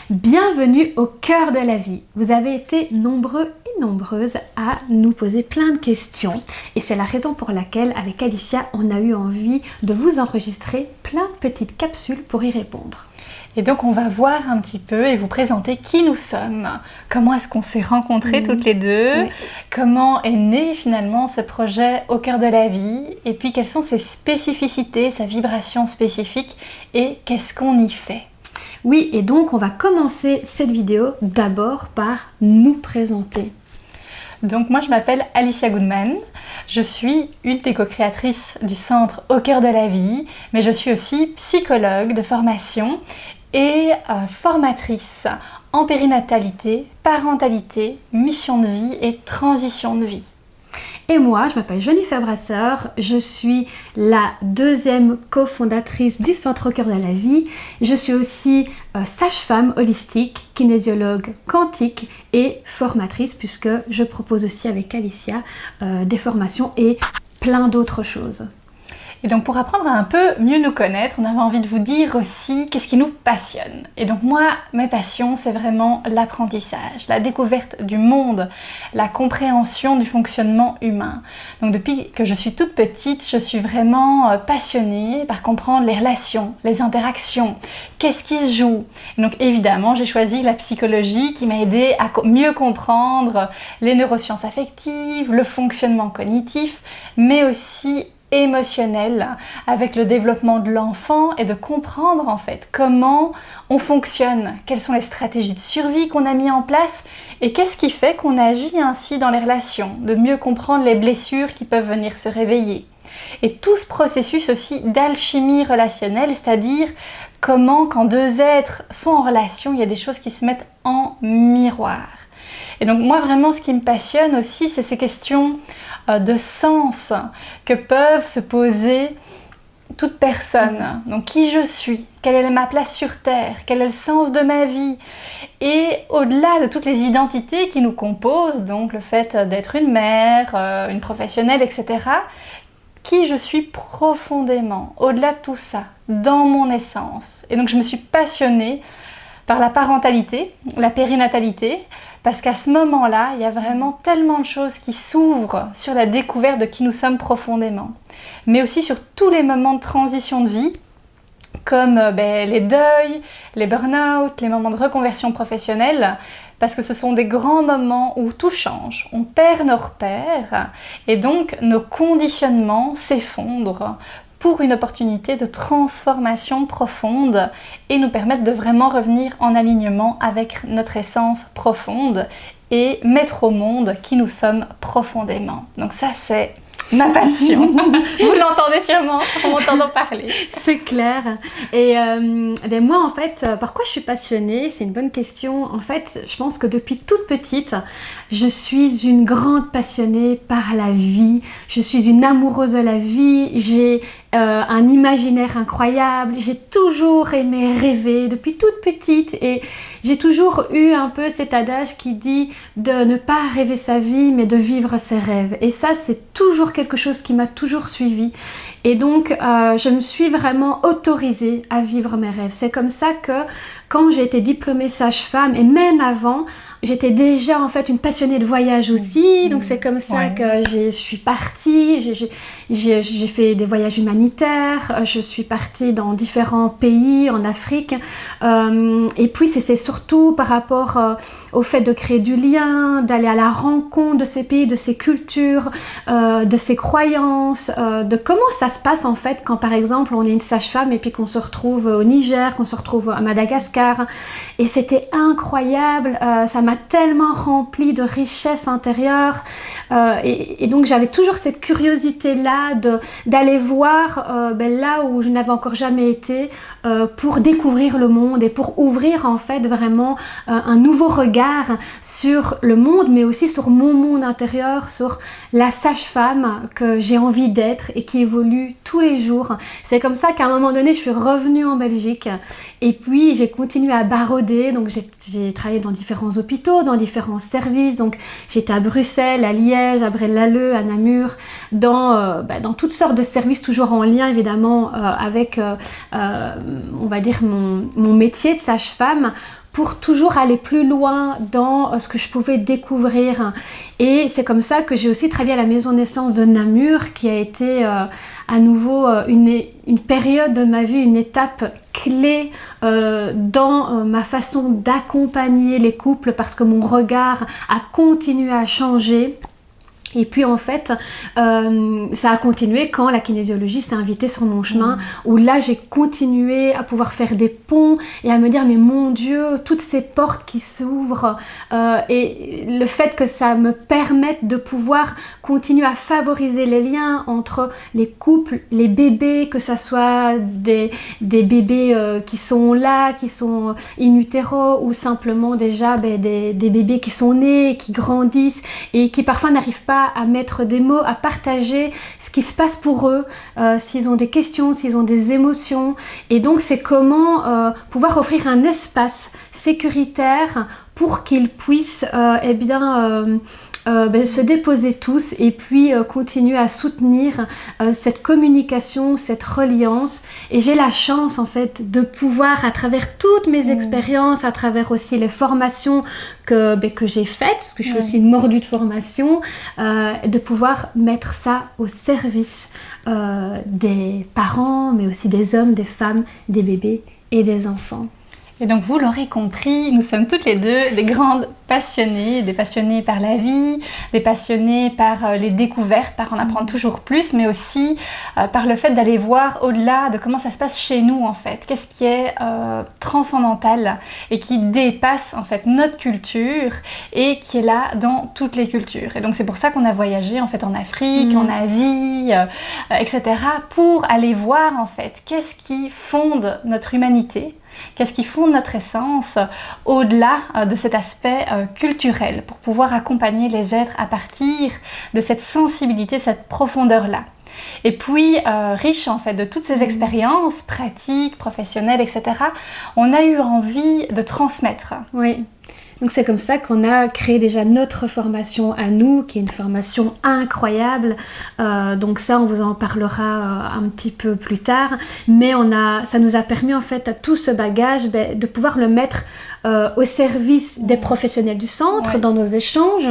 Bienvenue au cœur de la vie. Vous avez été nombreux et nombreuses à nous poser plein de questions et c'est la raison pour laquelle avec Alicia on a eu envie de vous enregistrer plein de petites capsules pour y répondre. Et donc on va voir un petit peu et vous présenter qui nous sommes, comment est-ce qu'on s'est rencontrés toutes les deux, comment est né finalement ce projet au cœur de la vie et puis quelles sont ses spécificités, sa vibration spécifique et qu'est-ce qu'on y fait. Oui, et donc on va commencer cette vidéo d'abord par nous présenter. Donc moi je m'appelle Alicia Goodman, je suis une des co-créatrices du centre Au cœur de la vie, mais je suis aussi psychologue de formation et formatrice en périnatalité, parentalité, mission de vie et transition de vie. Et moi, je m'appelle Jennifer Brasseur, je suis la deuxième cofondatrice du Centre Au cœur de la vie. Je suis aussi sage-femme holistique, kinésiologue quantique et formatrice puisque je propose aussi avec Alicia des formations et plein d'autres choses. Et donc pour apprendre à un peu mieux nous connaître, on avait envie de vous dire aussi qu'est-ce qui nous passionne. Et donc moi, mes passions, c'est vraiment l'apprentissage, la découverte du monde, la compréhension du fonctionnement humain. Donc depuis que je suis toute petite, je suis vraiment passionnée par comprendre les relations, les interactions, qu'est-ce qui se joue. Et donc évidemment, j'ai choisi la psychologie qui m'a aidée à mieux comprendre les neurosciences affectives, le fonctionnement cognitif, mais aussi émotionnel avec le développement de l'enfant et de comprendre en fait comment on fonctionne, quelles sont les stratégies de survie qu'on a mis en place et qu'est-ce qui fait qu'on agit ainsi dans les relations, de mieux comprendre les blessures qui peuvent venir se réveiller. Et tout ce processus aussi d'alchimie relationnelle, c'est-à-dire comment quand deux êtres sont en relation, il y a des choses qui se mettent en miroir. Et donc moi vraiment ce qui me passionne aussi c'est ces questions de sens que peuvent se poser toute personne. Donc qui je suis, quelle est ma place sur Terre, quel est le sens de ma vie et au-delà de toutes les identités qui nous composent, donc le fait d'être une mère, une professionnelle, etc. Qui je suis profondément, au-delà de tout ça, dans mon essence. Et donc je me suis passionnée par la parentalité, la périnatalité, parce qu'à ce moment-là, il y a vraiment tellement de choses qui s'ouvrent sur la découverte de qui nous sommes profondément. Mais aussi sur tous les moments de transition de vie, comme les deuils, les burn-out, les moments de reconversion professionnelle, parce que ce sont des grands moments où tout change, on perd nos repères, et donc nos conditionnements s'effondrent pour une opportunité de transformation profonde et nous permettre de vraiment revenir en alignement avec notre essence profonde et mettre au monde qui nous sommes profondément. Donc ça c'est ma passion. Vous l'entendez sûrement en m'entendant parler. C'est clair. Et moi en fait, par quoi je suis passionnée? C'est une bonne question. En fait, je pense que depuis toute petite, je suis une grande passionnée par la vie. Je suis une amoureuse de la vie. J'ai un imaginaire incroyable. J'ai toujours aimé rêver depuis toute petite et j'ai toujours eu un peu cet adage qui dit de ne pas rêver sa vie mais de vivre ses rêves. Et ça, c'est toujours quelque chose qui m'a toujours suivie. Et donc, je me suis vraiment autorisée à vivre mes rêves. C'est comme ça que quand j'ai été diplômée sage-femme et même avant, j'étais déjà en fait une passionnée de voyage aussi, donc c'est comme ça que je suis partie, j'ai fait des voyages humanitaires, je suis partie dans différents pays en Afrique, et puis c'est surtout par rapport au fait de créer du lien, d'aller à la rencontre de ces pays, de ces cultures, de ces croyances, de comment ça se passe en fait quand par exemple on est une sage-femme et puis qu'on se retrouve au Niger, qu'on se retrouve à Madagascar, et c'était incroyable, ça m'a tellement rempli de richesse intérieure et donc j'avais toujours cette curiosité là d'aller voir là où je n'avais encore jamais été pour découvrir le monde et pour ouvrir en fait vraiment un nouveau regard sur le monde mais aussi sur mon monde intérieur, sur la sage-femme que j'ai envie d'être et qui évolue tous les jours. C'est comme ça qu'à un moment donné je suis revenue en Belgique et puis j'ai continué à barauder, donc j'ai travaillé dans différents hôpitaux, dans différents services, donc j'étais à Bruxelles, à Liège, à Braine-l'Alleud, à Namur, dans toutes sortes de services toujours en lien évidemment avec on va dire mon métier de sage-femme, pour toujours aller plus loin dans ce que je pouvais découvrir. Et c'est comme ça que j'ai aussi travaillé à la maison naissance de Namur, qui a été à nouveau une période de ma vie, une étape clé dans ma façon d'accompagner les couples, parce que mon regard a continué à changer. Et puis en fait, ça a continué quand la kinésiologie s'est invitée sur mon chemin, où là j'ai continué à pouvoir faire des ponts et à me dire mais mon Dieu, toutes ces portes qui s'ouvrent et le fait que ça me permette de pouvoir continuer à favoriser les liens entre les couples, les bébés, que ça soit des bébés qui sont là, qui sont in utero, ou simplement déjà des bébés qui sont nés, qui grandissent et qui parfois n'arrivent pas à mettre des mots, à partager ce qui se passe pour eux, s'ils ont des questions, s'ils ont des émotions. Et donc c'est comment pouvoir offrir un espace sécuritaire pour qu'ils puissent se déposer tous et puis continuer à soutenir cette communication, cette reliance. Et j'ai la chance en fait de pouvoir, à travers toutes mes expériences, à travers aussi les formations que j'ai faites, parce que je suis aussi une mordue de formation, de pouvoir mettre ça au service des parents, mais aussi des hommes, des femmes, des bébés et des enfants. Et donc vous l'aurez compris, nous sommes toutes les deux des grandes passionnées, des passionnées par la vie, des passionnées par les découvertes, par en apprendre toujours plus, mais aussi par le fait d'aller voir au-delà de comment ça se passe chez nous en fait. Qu'est-ce qui est transcendantal et qui dépasse en fait notre culture et qui est là dans toutes les cultures. Et donc c'est pour ça qu'on a voyagé en fait en Afrique, en Asie, etc. pour aller voir en fait qu'est-ce qui fonde notre humanité. Qu'est-ce qui fonde notre essence au-delà de cet aspect culturel pour pouvoir accompagner les êtres à partir de cette sensibilité, cette profondeur-là. Et puis, riche en fait de toutes ces expériences pratiques, professionnelles, etc., on a eu envie de transmettre. Oui. Donc c'est comme ça qu'on a créé déjà notre formation à nous, qui est une formation incroyable. Donc ça, on vous en parlera un petit peu plus tard. Mais ça nous a permis en fait à tout ce bagage de pouvoir le mettre au service des professionnels du centre, dans nos échanges,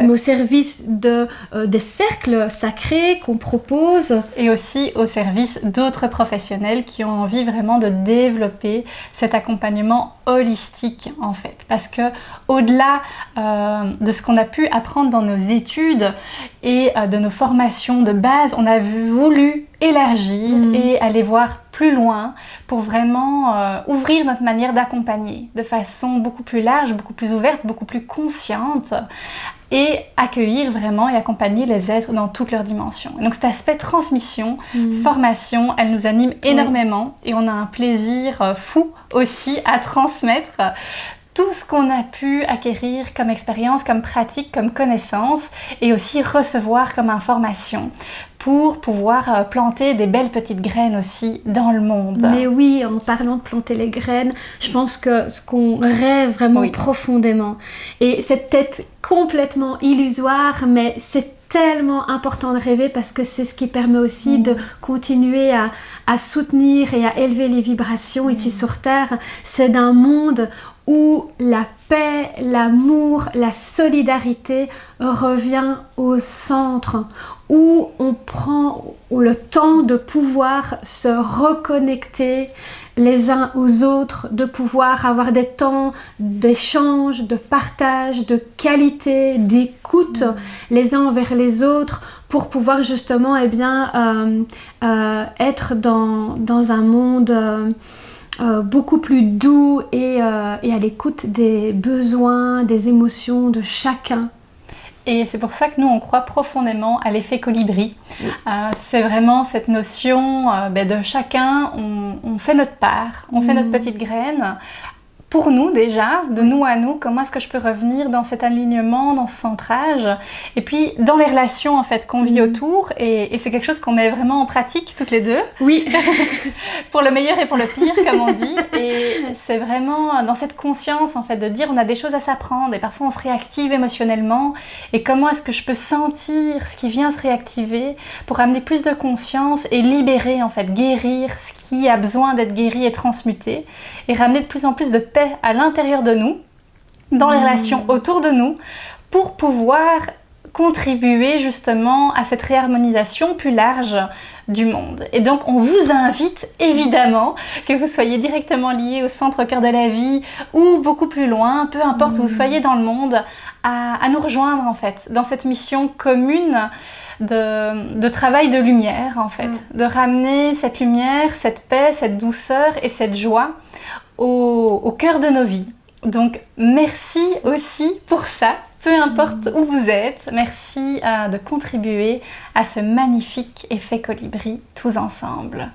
mais au service des cercles sacrés qu'on propose. Et aussi au service d'autres professionnels qui ont envie vraiment de développer cet accompagnement holistique en fait. Parce que au-delà de ce qu'on a pu apprendre dans nos études et de nos formations de base, on a voulu élargir et aller voir plus loin pour vraiment ouvrir notre manière d'accompagner de façon beaucoup plus large, beaucoup plus ouverte, beaucoup plus consciente et accueillir vraiment et accompagner les êtres dans toutes leurs dimensions. Et donc cet aspect transmission, formation, elle nous anime énormément et on a un plaisir fou aussi à transmettre tout ce qu'on a pu acquérir comme expérience, comme pratique, comme connaissance et aussi recevoir comme information pour pouvoir planter des belles petites graines aussi dans le monde. Mais oui, en parlant de planter les graines, je pense que ce qu'on rêve vraiment profondément, et c'est peut-être complètement illusoire, mais c'est tellement important de rêver parce que c'est ce qui permet aussi de continuer à soutenir et à élever les vibrations ici sur Terre. C'est d'un monde où la paix, l'amour, la solidarité revient au centre, où on prend le temps de pouvoir se reconnecter les uns aux autres, de pouvoir avoir des temps d'échange, de partage, de qualité, d'écoute les uns envers les autres pour pouvoir justement être dans un monde beaucoup plus doux et à l'écoute des besoins, des émotions de chacun. Et c'est pour ça que nous, on croit profondément à l'effet colibri. C'est vraiment cette notion de chacun, on fait notre part, on fait notre petite graine. Pour nous déjà, de nous à nous, comment est-ce que je peux revenir dans cet alignement, dans ce centrage et puis dans les relations en fait qu'on vit autour et c'est quelque chose qu'on met vraiment en pratique toutes les deux. Oui. Pour le meilleur et pour le pire comme on dit et c'est vraiment dans cette conscience en fait de dire on a des choses à s'apprendre et parfois on se réactive émotionnellement et comment est-ce que je peux sentir ce qui vient se réactiver pour amener plus de conscience et libérer en fait, guérir ce qui a besoin d'être guéri et transmuté et ramener de plus en plus de paix fait à l'intérieur de nous, dans les relations autour de nous, pour pouvoir contribuer justement à cette réharmonisation plus large du monde. Et donc on vous invite évidemment, que vous soyez directement lié au centre Cœur de la Vie ou beaucoup plus loin, peu importe où vous soyez dans le monde, à nous rejoindre en fait dans cette mission commune de travail de lumière en fait, de ramener cette lumière, cette paix, cette douceur et cette joie au cœur de nos vies. Donc merci aussi pour ça, peu importe où vous êtes, merci de contribuer à ce magnifique effet colibri tous ensemble.